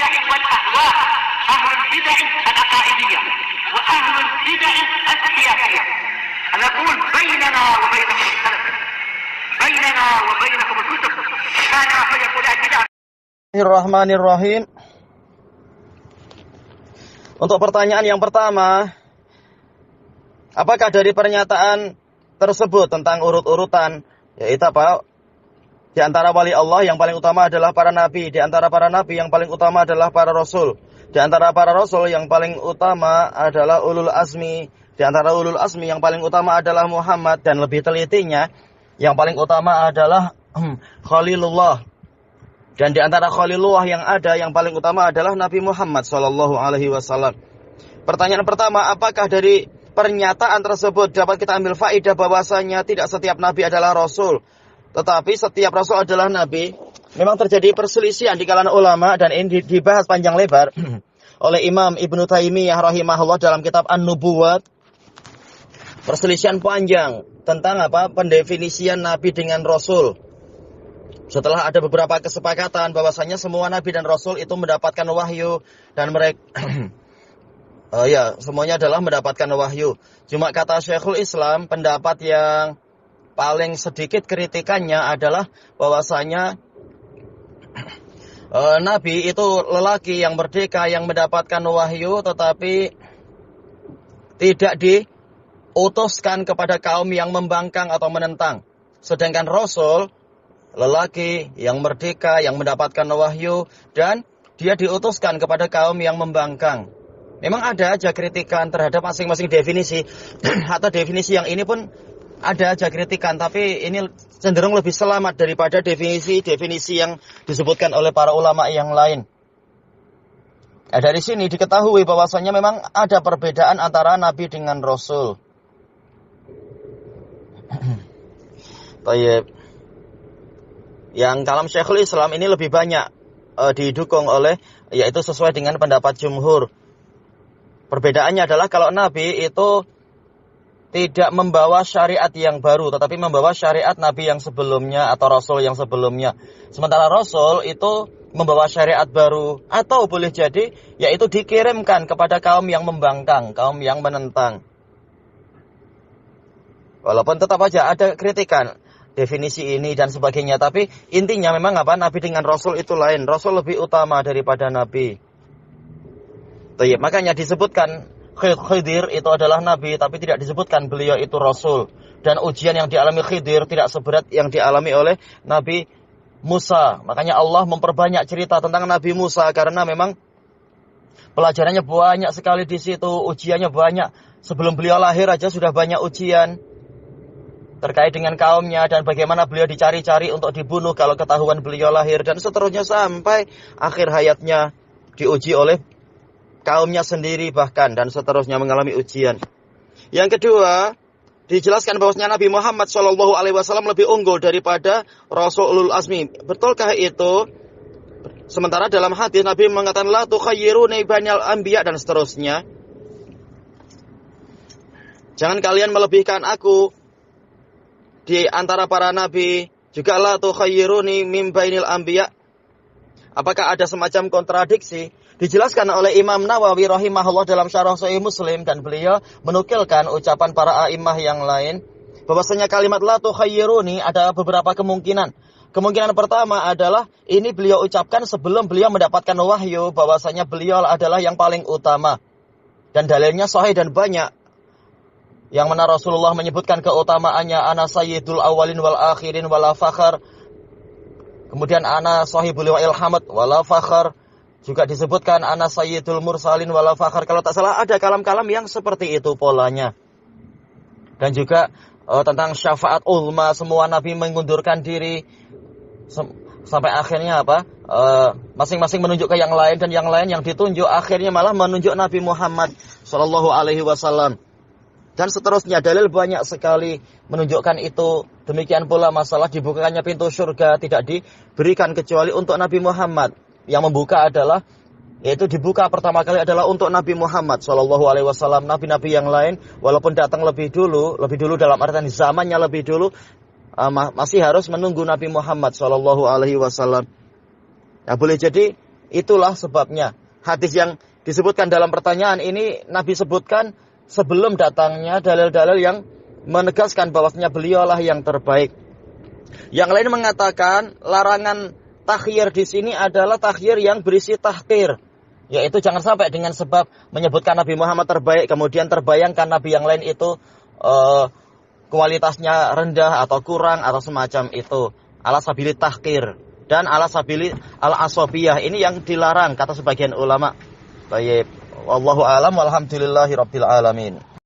البدع والأهواء، أهل البدع العقائدية وأهل البدع السياسية. نقول بيننا وبينكم السلف، بيننا وبينكم الكتب، كان فيقول البدع. Bismillahirrahmanirrahim. Untuk pertanyaan yang pertama, apakah dari pernyataan tersebut tentang urut-urutan, yaitu apa? Di antara wali Allah yang paling utama adalah para nabi, di antara para nabi yang paling utama adalah para rasul, di antara para rasul yang paling utama adalah ulul azmi, di antara ulul azmi yang paling utama adalah Muhammad, dan lebih telitinya yang paling utama adalah Khalilullah. Dan di antara Khalilullah yang ada, yang paling utama adalah Nabi Muhammad SAW. Pertanyaan pertama, apakah dari pernyataan tersebut dapat kita ambil faedah bahwasanya tidak setiap Nabi adalah Rasul, tetapi setiap Rasul adalah Nabi? Memang terjadi perselisihan di kalangan ulama, dan ini dibahas panjang lebar oleh Imam Ibnu Taimiyah rahimahullah dalam kitab An-Nubuwat. Perselisihan panjang tentang apa? Pendefinisian Nabi dengan Rasul. Setelah ada beberapa kesepakatan bahwasanya semua nabi dan rasul itu mendapatkan wahyu, dan mereka semuanya adalah mendapatkan wahyu. Cuma kata Syekhul Islam, pendapat yang paling sedikit kritikannya adalah bahwasanya nabi itu lelaki yang merdeka yang mendapatkan wahyu, tetapi tidak diutuskan kepada kaum yang membangkang atau menentang. Sedangkan rasul lelaki yang merdeka, yang mendapatkan wahyu, dan dia diutuskan kepada kaum yang membangkang. Memang ada aja kritikan terhadap masing-masing definisi, atau definisi yang ini pun ada aja kritikan, tapi ini cenderung lebih selamat daripada definisi-definisi yang disebutkan oleh para ulama yang lain. Nah, dari sini diketahui bahwasanya memang ada perbedaan antara nabi dengan rasul. Baik. Yang kalam Syekhul Islam ini lebih banyak didukung oleh, yaitu sesuai dengan pendapat jumhur. Perbedaannya adalah kalau Nabi itu tidak membawa syariat yang baru, tetapi membawa syariat Nabi yang sebelumnya atau Rasul yang sebelumnya. Sementara Rasul itu membawa syariat baru, atau boleh jadi yaitu dikirimkan kepada kaum yang membangkang, kaum yang menentang. Walaupun tetap aja ada kritikan definisi ini dan sebagainya, tapi intinya memang apa? Nabi dengan Rasul itu lain. Rasul lebih utama daripada Nabi. Baik, makanya disebutkan Khidir itu adalah Nabi, tapi tidak disebutkan beliau itu Rasul. Dan ujian yang dialami Khidir tidak seberat yang dialami oleh Nabi Musa. Makanya Allah memperbanyak cerita tentang Nabi Musa, karena memang pelajarannya banyak sekali di situ, ujiannya banyak. Sebelum beliau lahir aja sudah banyak ujian terkait dengan kaumnya, dan bagaimana beliau dicari-cari untuk dibunuh kalau ketahuan beliau lahir, dan seterusnya sampai akhir hayatnya diuji oleh kaumnya sendiri bahkan, dan seterusnya mengalami ujian. Yang kedua, dijelaskan bahwasanya Nabi Muhammad SAW lebih unggul daripada Rasulul Azmi. Betulkah itu? Sementara dalam hadis Nabi mengatakan la tukhayyiruni bainal anbiya, dan seterusnya. Jangan kalian melebihkan aku di antara para nabi, juga la tukhayyiruni min bainil anbiya. Apakah ada semacam kontradiksi? Dijelaskan oleh Imam Nawawi rahimahullah dalam Syarah Sahih Muslim, dan beliau menukilkan ucapan para a'immah yang lain bahwasanya kalimat la tukhayyiruni ada beberapa kemungkinan. Kemungkinan pertama adalah ini beliau ucapkan sebelum beliau mendapatkan wahyu, bahwasanya beliau adalah yang paling utama. Dan dalilnya sahih dan banyak, yang mana Rasulullah menyebutkan keutamaannya, ana sayyidul awalin wal akhirin wala fakhar. Kemudian ana sahibul ilhamat wala fakhar. Juga disebutkan ana sayyidul mursalin wala fakhar. Kalau tak salah ada kalam-kalam yang seperti itu polanya. Dan juga tentang syafaat ulma, semua nabi mengundurkan diri sampai akhirnya apa? Masing-masing menunjuk ke yang lain, dan yang lain yang ditunjuk akhirnya malah menunjuk Nabi Muhammad sallallahu alaihi wasallam. Dan seterusnya, dalil banyak sekali menunjukkan itu. Demikian pula masalah dibukanya pintu surga tidak diberikan kecuali untuk Nabi Muhammad. Yang membuka adalah, yaitu dibuka pertama kali adalah untuk Nabi Muhammad SAW. Nabi-nabi yang lain walaupun datang lebih dulu dalam artian zamannya lebih dulu, masih harus menunggu Nabi Muhammad SAW. Nah, boleh jadi Itulah sebabnya. Hadis yang disebutkan dalam pertanyaan ini Nabi sebutkan sebelum datangnya dalil-dalil yang menegaskan bahwasanya beliaulah yang terbaik. Yang lain mengatakan larangan takhyir di sini adalah takhyir yang berisi tahqir, yaitu jangan sampai dengan sebab menyebutkan Nabi Muhammad terbaik kemudian terbayangkan Nabi yang lain itu kualitasnya rendah atau kurang atau semacam itu. Ala sabili tahqir dan ala sabili al-asabiyah ini yang dilarang kata sebagian ulama. Baik, wallahu a'lam walhamdulillahi rabbil alamin.